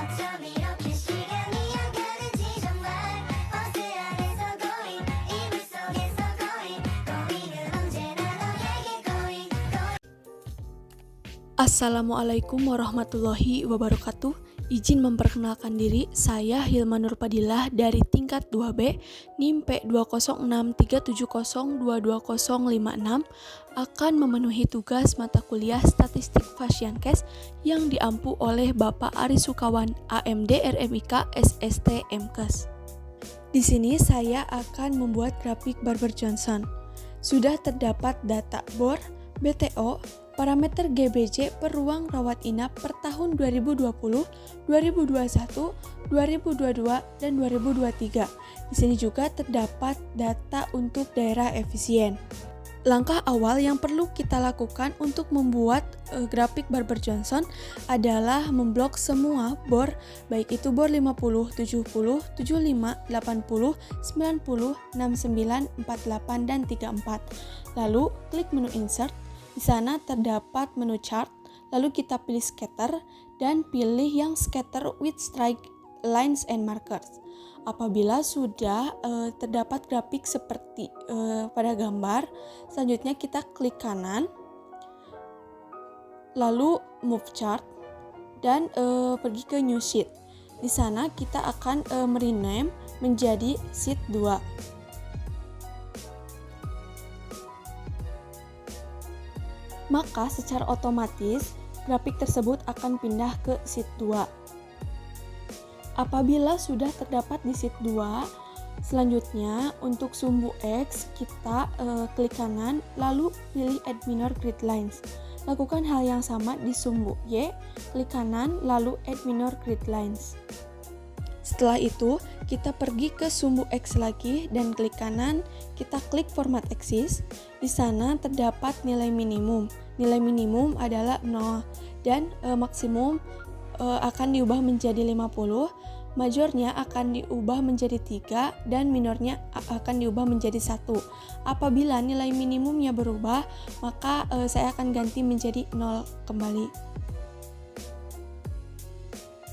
어쩜 이렇게 시간이 안 가는지 정말 버스 안에서 고잉 이불 속에서 고잉은 언제나 너에게 고잉. Assalamualaikum warahmatullahi wabarakatuh. Izin memperkenalkan diri, saya Hilma Nurpadillah dari tingkat 2B NIM P20637022056 akan memenuhi tugas mata kuliah Statistik Fashiankes yang diampu oleh Bapak Ari Sukawan AMD RMIK SST MKes. Di sini saya akan membuat grafik Barber Johnson. Sudah terdapat data BOR, BTO, parameter GBJ per ruang rawat inap per tahun 2020, 2021, 2022, dan 2023. Di sini juga terdapat data untuk daerah efisien. Langkah awal yang perlu kita lakukan untuk membuat grafik Barber Johnson adalah memblok semua BOR, baik itu BOR 50, 70, 75, 80, 90, 69, 48, dan 34. Lalu klik menu Insert. Di sana terdapat menu chart, lalu kita pilih scatter dan pilih yang scatter with strike lines and markers. Apabila sudah terdapat grafik seperti pada gambar, selanjutnya kita klik kanan, lalu move chart dan pergi ke new sheet. Di sana kita akan merename menjadi sheet 2. Maka secara otomatis grafik tersebut akan pindah ke sheet 2. Apabila sudah terdapat di sheet 2, selanjutnya untuk sumbu X kita klik kanan lalu pilih Add Minor Grid Lines. Lakukan hal yang sama di sumbu Y, klik kanan lalu Add Minor Grid Lines. Setelah itu, kita pergi ke sumbu X lagi dan klik kanan, kita klik Format Axis. Di sana terdapat nilai minimum. Nilai minimum adalah 0 dan maksimum akan diubah menjadi 50, majornya akan diubah menjadi 3 dan minornya akan diubah menjadi 1. Apabila nilai minimumnya berubah, maka saya akan ganti menjadi 0 kembali.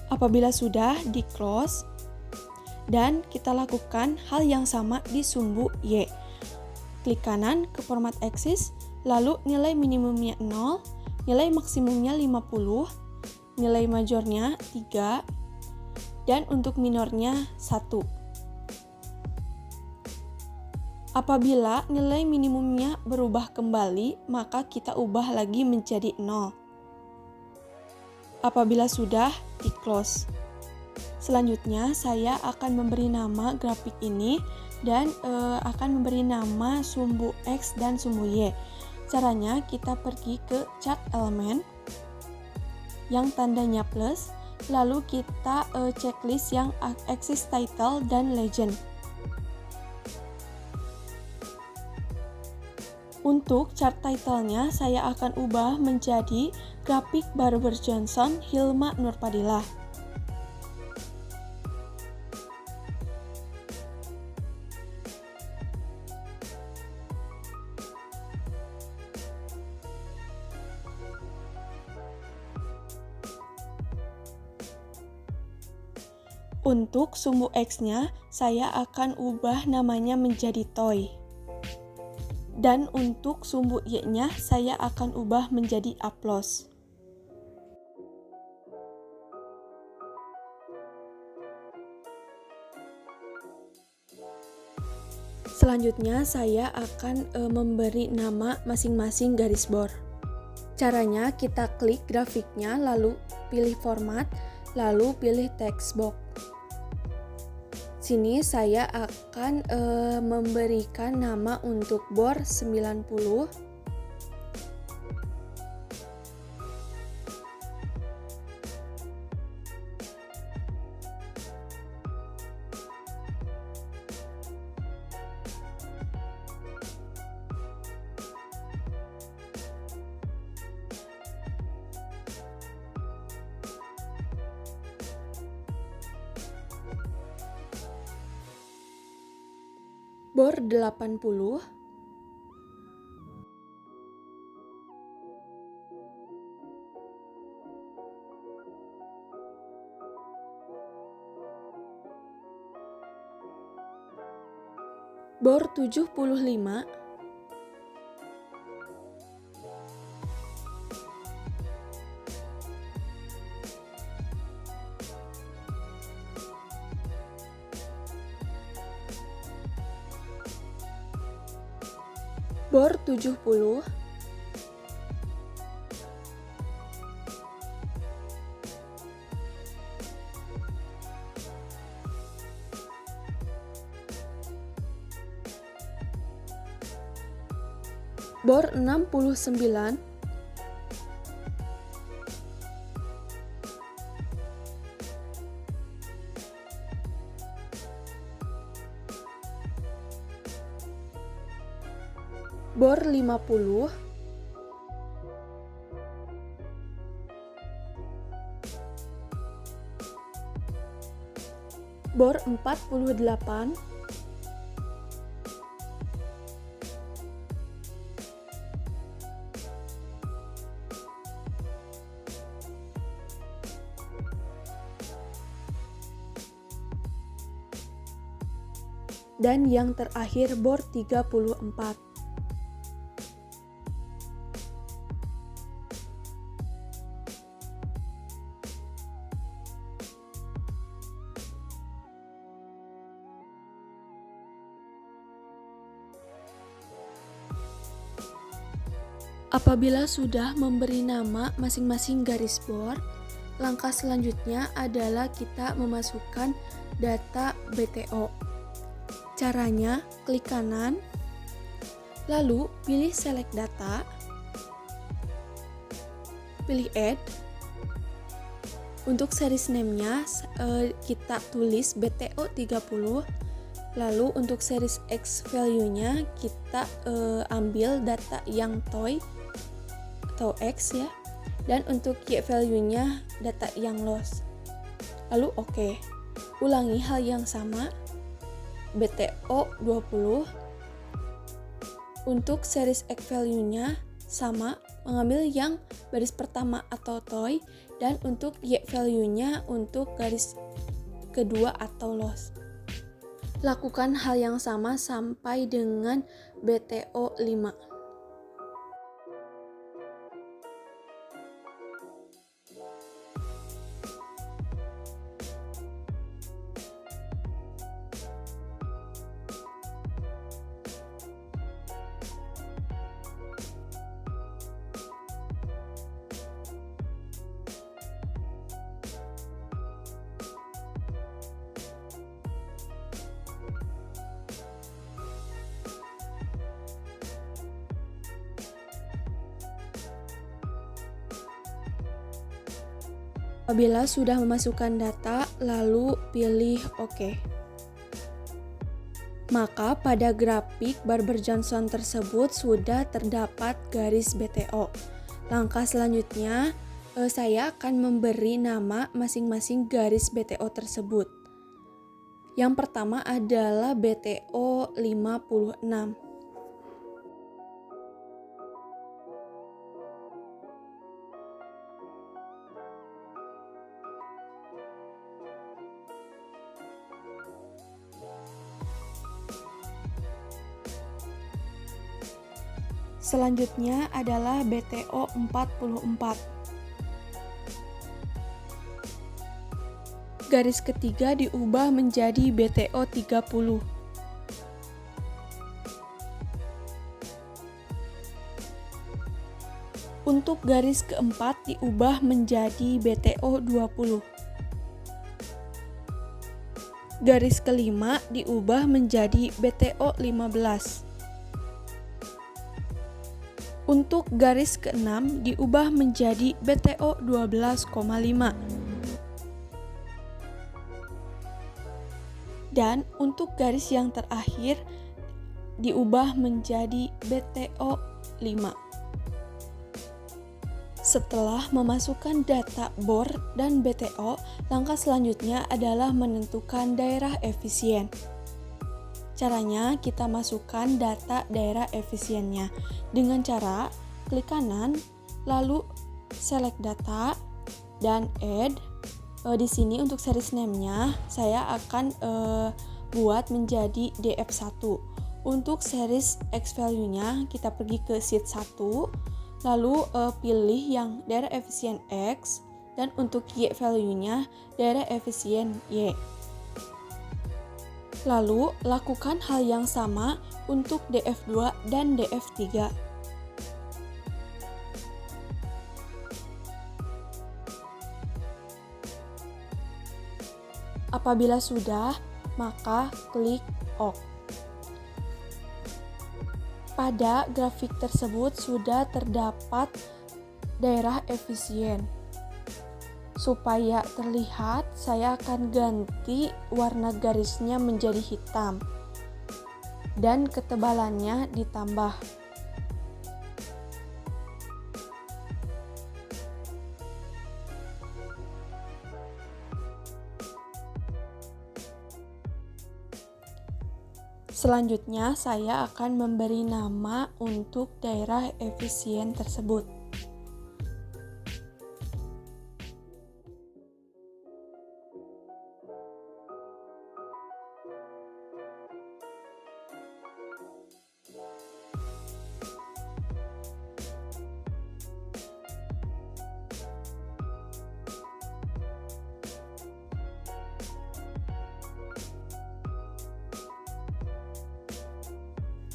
Apabila sudah, di close dan kita lakukan hal yang sama di sumbu Y. Klik kanan ke Format Axis, lalu nilai minimumnya 0, nilai maksimumnya 50, nilai majornya 3, dan untuk minornya 1. Apabila nilai minimumnya berubah kembali, maka kita ubah lagi menjadi 0. Apabila sudah, di close. Selanjutnya saya akan memberi nama grafik ini dan akan memberi nama sumbu X dan sumbu Y. Caranya kita pergi ke chart element yang tandanya plus, lalu kita checklist yang axis title dan legend. Untuk chart title-nya saya akan ubah menjadi grafik Barber Johnson Hilma Nurpadillah. Untuk sumbu X-nya saya akan ubah namanya menjadi toy. Dan untuk sumbu Y-nya saya akan ubah menjadi applause. Selanjutnya saya akan memberi nama masing-masing garis bor. Caranya kita klik grafiknya lalu pilih format, lalu pilih text box. Sini saya akan memberikan nama untuk bor 90, bor 80, bor 75, bor 70, bor 69, bor 50, bor 48, dan yang terakhir bor 34. Apabila sudah memberi nama masing-masing garis bor, langkah selanjutnya adalah kita memasukkan data BTO. Caranya, klik kanan, lalu pilih select data, pilih add. Untuk series name-nya kita tulis BTO 30. Lalu untuk series X value-nya kita ambil data yang toy atau X ya. Dan untuk Y value-nya data yang loss. Lalu oke. Ulangi hal yang sama. BTO 20. Untuk series X value-nya sama, mengambil yang baris pertama atau toy, dan untuk Y value-nya untuk garis kedua atau loss. Lakukan hal yang sama sampai dengan BTO 5. Apabila sudah memasukkan data, lalu pilih OK. Maka pada grafik Barber Johnson tersebut sudah terdapat garis BTO. Langkah selanjutnya, saya akan memberi nama masing-masing garis BTO tersebut. Yang pertama adalah BTO 56. Selanjutnya adalah BTO 44. Garis ketiga diubah menjadi BTO 30. Untuk garis keempat diubah menjadi BTO 20. Garis kelima diubah menjadi BTO 15. Untuk garis keenam diubah menjadi BTO 12,5. Dan untuk garis yang terakhir diubah menjadi BTO 5. Setelah memasukkan data bor dan BTO, langkah selanjutnya adalah menentukan daerah efisien. Caranya, kita masukkan data daerah efisiennya dengan cara klik kanan, lalu select data dan add. Di sini untuk series name-nya saya akan buat menjadi DF1. Untuk series X value-nya kita pergi ke sheet 1, lalu pilih yang daerah efisien X, dan untuk Y value-nya daerah efisien Y. Lalu lakukan hal yang sama untuk DF2 dan DF3. Apabila sudah, maka klik OK. Pada grafik tersebut sudah terdapat daerah efisien. Supaya terlihat, saya akan ganti warna garisnya menjadi hitam dan ketebalannya ditambah. Selanjutnya, saya akan memberi nama untuk daerah efisien tersebut.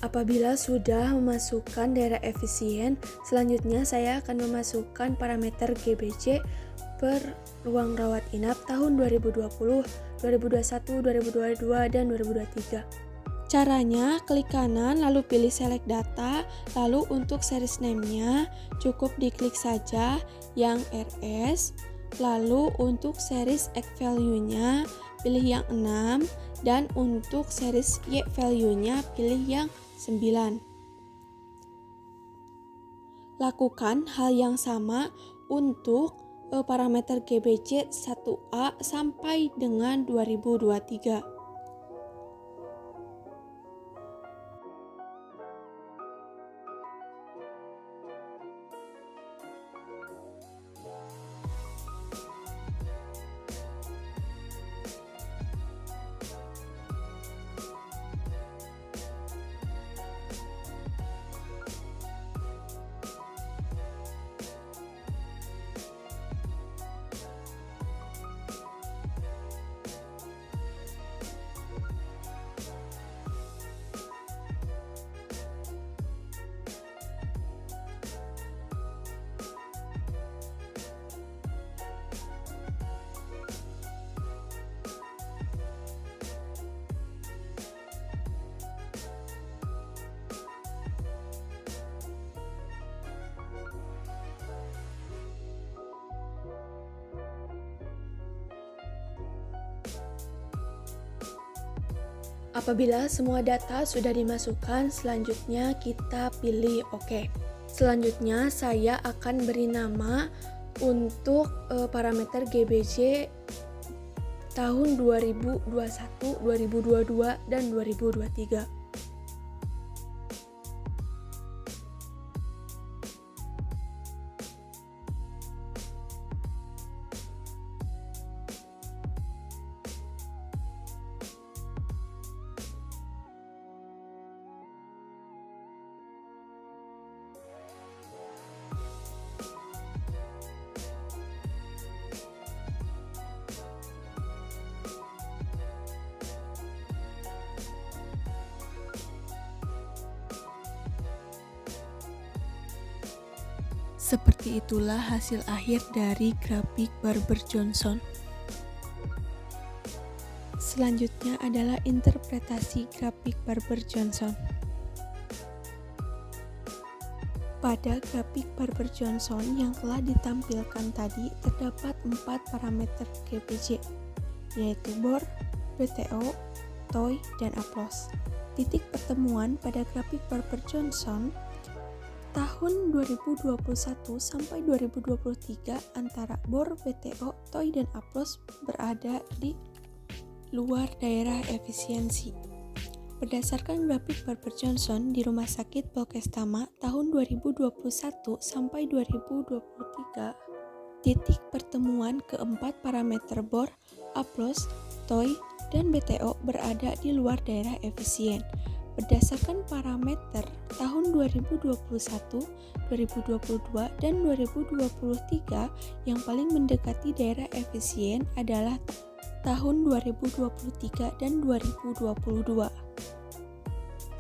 Apabila sudah memasukkan daerah efisien, selanjutnya saya akan memasukkan parameter GBJ per ruang rawat inap tahun 2020, 2021, 2022, dan 2023. Caranya, klik kanan lalu pilih select data, lalu untuk series name-nya cukup diklik saja yang RS, lalu untuk series X value-nya pilih yang 6, dan untuk series Y value-nya pilih yang 9. Lakukan hal yang sama untuk parameter GBJ 1A sampai dengan 2023. Apabila semua data sudah dimasukkan, selanjutnya kita pilih OK. Selanjutnya saya akan beri nama untuk parameter GBJ tahun 2021, 2022, dan 2023. Seperti itulah hasil akhir dari grafik Barber-Johnson. Selanjutnya adalah interpretasi grafik Barber-Johnson. Pada grafik Barber-Johnson yang telah ditampilkan tadi terdapat 4 parameter GBJ, yaitu bor, BTO, toy, dan aplos. Titik pertemuan pada grafik Barber-Johnson tahun 2021 sampai 2023 antara bor, BTO, toy, dan aplos berada di luar daerah efisiensi. Berdasarkan grafik Barber-Johnson di Rumah Sakit Polkestama tahun 2021 sampai 2023, titik pertemuan keempat parameter bor, aplos, toy, dan BTO berada di luar daerah efisien. Berdasarkan parameter tahun 2021, 2022, dan 2023 yang paling mendekati daerah efisien adalah tahun 2023 dan 2022.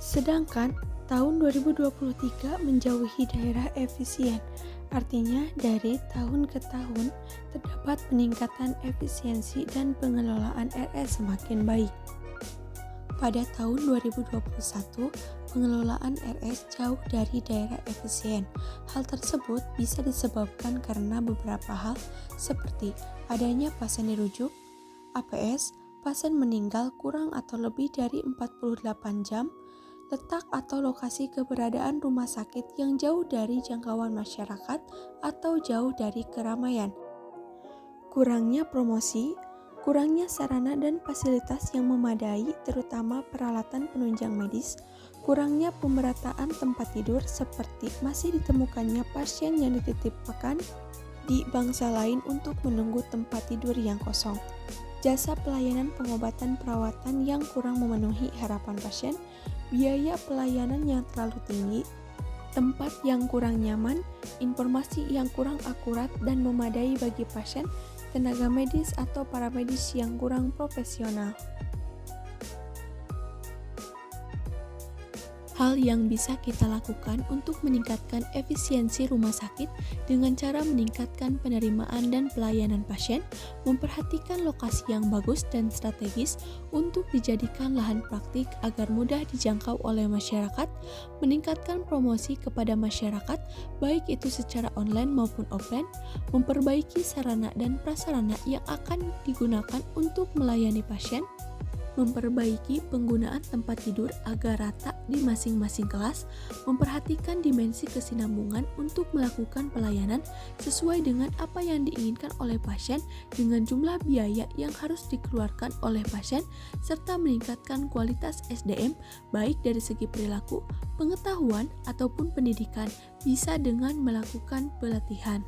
Sedangkan tahun 2023 menjauhi daerah efisien. Artinya dari tahun ke tahun terdapat peningkatan efisiensi dan pengelolaan RS semakin baik. Pada tahun 2021, pengelolaan RS jauh dari daerah efisien. Hal tersebut bisa disebabkan karena beberapa hal seperti adanya pasien dirujuk, APS, pasien meninggal kurang atau lebih dari 48 jam, letak atau lokasi keberadaan rumah sakit yang jauh dari jangkauan masyarakat atau jauh dari keramaian, kurangnya promosi, kurangnya sarana dan fasilitas yang memadai terutama peralatan penunjang medis, kurangnya pemerataan tempat tidur seperti masih ditemukannya pasien yang dititipkan di bangsa lain untuk menunggu tempat tidur yang kosong, jasa pelayanan pengobatan perawatan yang kurang memenuhi harapan pasien, biaya pelayanan yang terlalu tinggi, tempat yang kurang nyaman, informasi yang kurang akurat dan memadai bagi pasien, tenaga medis atau paramedis yang kurang profesional. Hal yang bisa kita lakukan untuk meningkatkan efisiensi rumah sakit dengan cara meningkatkan penerimaan dan pelayanan pasien, memperhatikan lokasi yang bagus dan strategis untuk dijadikan lahan praktik agar mudah dijangkau oleh masyarakat, meningkatkan promosi kepada masyarakat baik itu secara online maupun offline, memperbaiki sarana dan prasarana yang akan digunakan untuk melayani pasien, memperbaiki penggunaan tempat tidur agar rata di masing-masing kelas, memperhatikan dimensi kesinambungan untuk melakukan pelayanan sesuai dengan apa yang diinginkan oleh pasien dengan jumlah biaya yang harus dikeluarkan oleh pasien, serta meningkatkan kualitas SDM baik dari segi perilaku, pengetahuan, ataupun pendidikan bisa dengan melakukan pelatihan.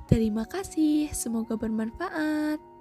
Terima kasih, semoga bermanfaat.